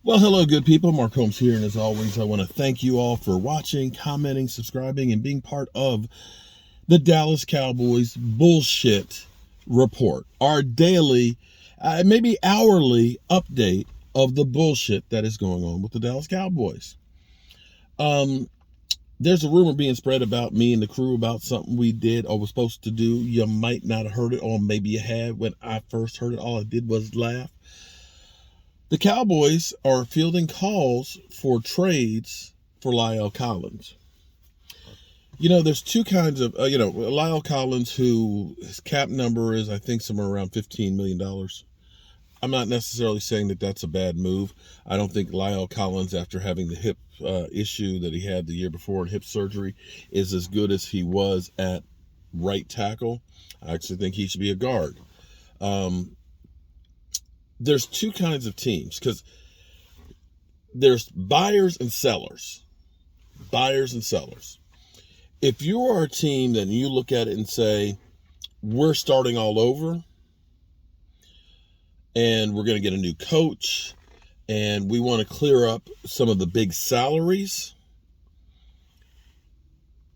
Well, hello, good people. Mark Holmes here, and as always, I want to thank you all for watching, commenting, subscribing, and being part of the Dallas Cowboys bullshit report, our daily, maybe hourly update of the bullshit that is going on with the Dallas Cowboys. There's a rumor being spread about me and the crew about something we did or was supposed to do. You might not have heard it, or maybe you had. When I first heard it, all I did was laugh. The Cowboys are fielding calls for trades for La'el Collins. There's two kinds of, La'el Collins, who his cap number is, I think, somewhere around $15 million. I'm not necessarily saying that that's a bad move. I don't think La'el Collins, after having the hip issue that he had the year before in hip surgery, is as good as he was at right tackle. I actually think he should be a guard. There's two kinds of teams, because there's buyers and sellers. Buyers and sellers. If you are a team that you look at it and say, we're starting all over, and we're going to get a new coach, and we want to clear up some of the big salaries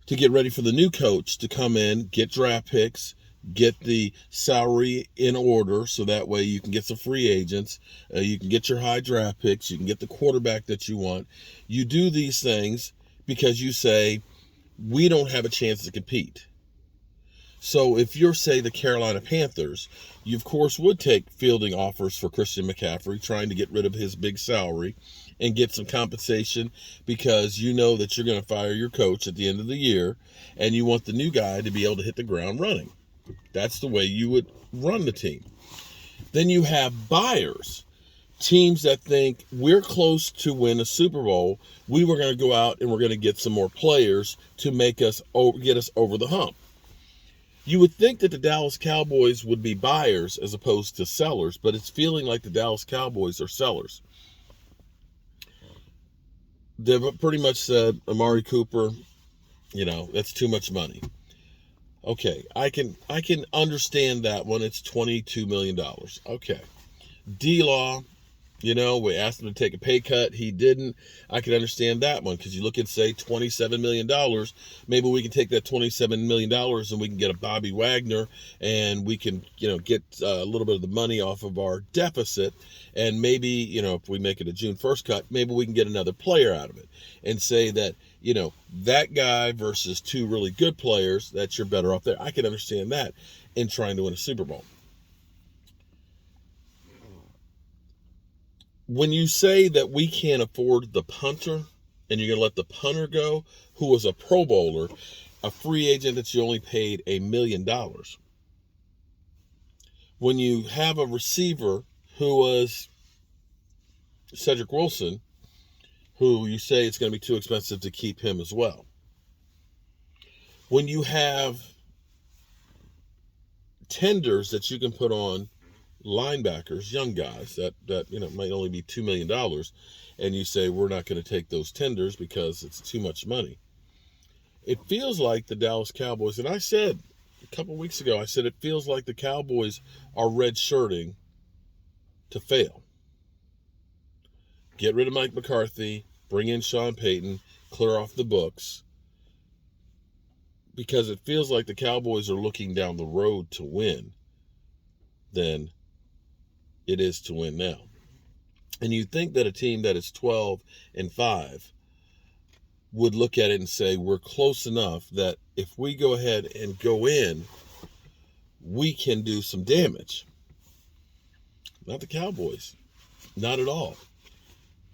to get ready for the new coach to come in, get draft picks, get the salary in order, so that way you can get some free agents, you can get your high draft picks, you can get the quarterback that you want. You do these things because you say, we don't have a chance to compete. So if you're, say, the Carolina Panthers, you of course would take fielding offers for Christian McCaffrey, trying to get rid of his big salary and get some compensation, because you know that you're going to fire your coach at the end of the year, and you want the new guy to be able to hit the ground running. That's the way you would run the team. Then you have buyers, teams that think we're close to win a Super Bowl. We were going to go out and we're going to get some more players to make us get us over the hump. You would think that the Dallas Cowboys would be buyers as opposed to sellers, but it's feeling like the Dallas Cowboys are sellers. They've pretty much said, Amari Cooper, that's too much money. Okay, I can understand that when it's $22 million. Okay. D-Law, we asked him to take a pay cut. He didn't. I can understand that one, because you look at, say, $27 million. Maybe we can take that $27 million and we can get a Bobby Wagner, and we can, get a little bit of the money off of our deficit. And maybe, if we make it a June 1st cut, maybe we can get another player out of it and say that, that guy versus two really good players, that you're better off there. I can understand that in trying to win a Super Bowl. When you say that we can't afford the punter and you're going to let the punter go, who was a Pro Bowler, a free agent that you only paid $1 million. When you have a receiver who was Cedric Wilson, who you say it's going to be too expensive to keep him as well. When you have tenders that you can put on linebackers, young guys that might only be $2 million, and you say we're not going to take those tenders because it's too much money. It feels like the Dallas Cowboys, and I said a couple weeks ago, it feels like the Cowboys are redshirting to fail. Get rid of Mike McCarthy, bring in Sean Payton, clear off the books, because it feels like the Cowboys are looking down the road to win than it is to win now. And you think that a team that is 12-5 would look at it and say, we're close enough that if we go ahead and go in, we can do some damage. Not the Cowboys. Not at all.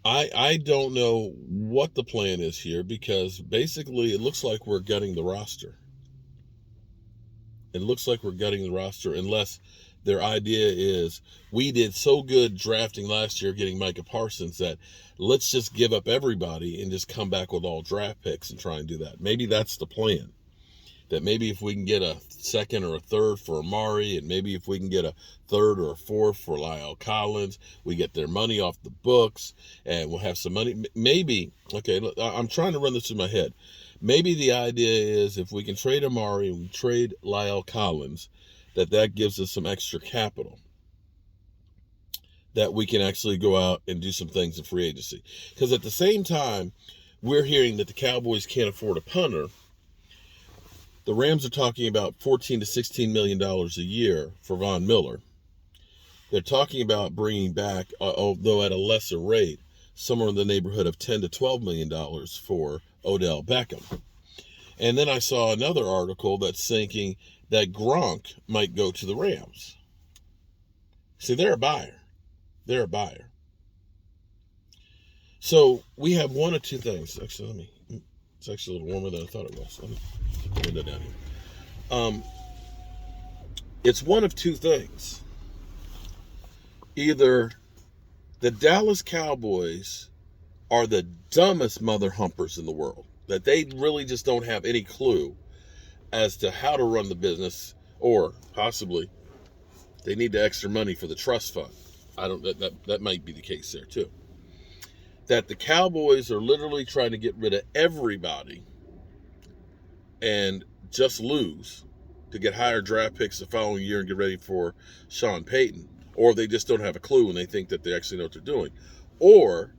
I don't know what the plan is here, because basically it looks like we're gutting the roster. It looks like we're gutting the roster, unless their idea is, we did so good drafting last year, getting Micah Parsons, that let's just give up everybody and just come back with all draft picks and try and do that. Maybe that's the plan. That maybe if we can get a second or a third for Amari, and maybe if we can get a third or a fourth for La'el Collins, we get their money off the books and we'll have some money. Maybe, okay, look, I'm trying to run this through my head. Maybe the idea is, if we can trade Amari and we trade La'el Collins, that gives us some extra capital. that we can actually go out and do some things in free agency. Because at the same time, we're hearing that the Cowboys can't afford a punter. The Rams are talking about $14 to $16 million a year for Von Miller. They're talking about bringing back, although at a lesser rate, somewhere in the neighborhood of $10 to $12 million for Odell Beckham. And then I saw another article that's thinking that Gronk might go to the Rams. See, they're a buyer. They're a buyer. So we have one of two things. Actually, it's actually a little warmer than I thought it was. Let me put the window down here. It's one of two things. Either the Dallas Cowboys are the dumbest mother humpers in the world, that they really just don't have any clue as to how to run the business, or possibly they need the extra money for the trust fund. That might be the case there too. That the Cowboys are literally trying to get rid of everybody and just lose to get higher draft picks the following year and get ready for Sean Payton. Or they just don't have a clue and they think that they actually know what they're doing. Or,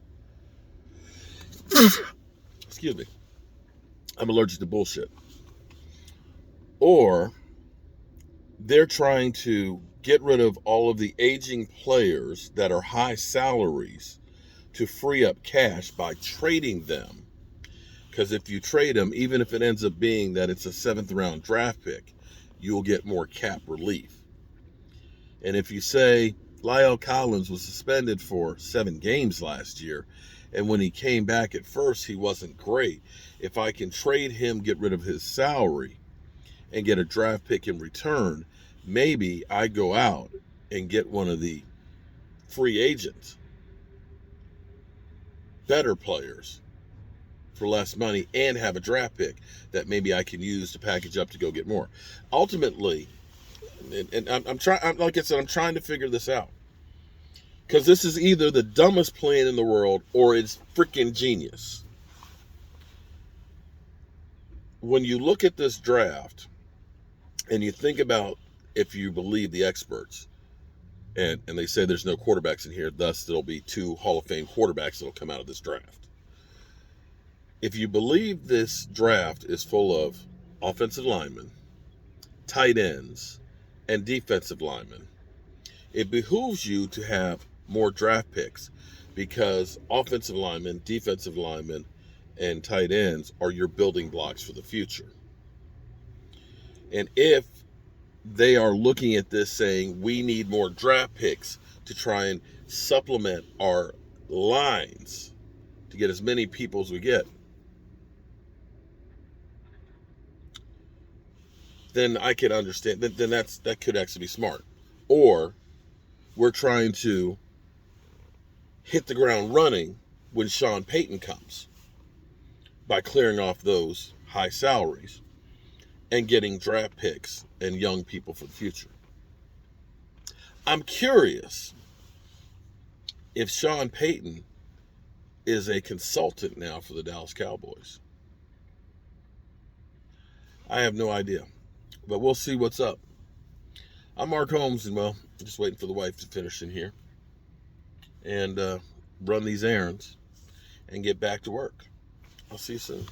excuse me, I'm allergic to bullshit. Or they're trying to get rid of all of the aging players that are high salaries to free up cash by trading them. Because if you trade them, even if it ends up being that it's a 7th round draft pick, you'll get more cap relief. And if you say Lyle Collins was suspended for 7 games last year, and when he came back at first, he wasn't great. If I can trade him, get rid of his salary, and get a draft pick in return, maybe I go out and get one of the free agents, better players for less money, and have a draft pick that maybe I can use to package up to go get more. Ultimately, and I'm trying, like I said, I'm trying to figure this out. Because this is either the dumbest plan in the world or it's freaking genius. When you look at this draft and you think about, if you believe the experts, and they say there's no quarterbacks in here, thus there'll be 2 Hall of Fame quarterbacks that'll come out of this draft. If you believe this draft is full of offensive linemen, tight ends, and defensive linemen, it behooves you to have more draft picks, because offensive linemen, defensive linemen, and tight ends are your building blocks for the future. And if they are looking at this saying we need more draft picks to try and supplement our lines to get as many people as we get, then I can understand. Then that could actually be smart. Or we're trying to hit the ground running when Sean Payton comes by clearing off those high salaries and getting draft picks and young people for the future. I'm curious if Sean Payton is a consultant now for the Dallas Cowboys. I have no idea, but we'll see what's up. I'm Mark Holmes, and well, just waiting for the wife to finish in here and run these errands and get back to work. I'll see you soon.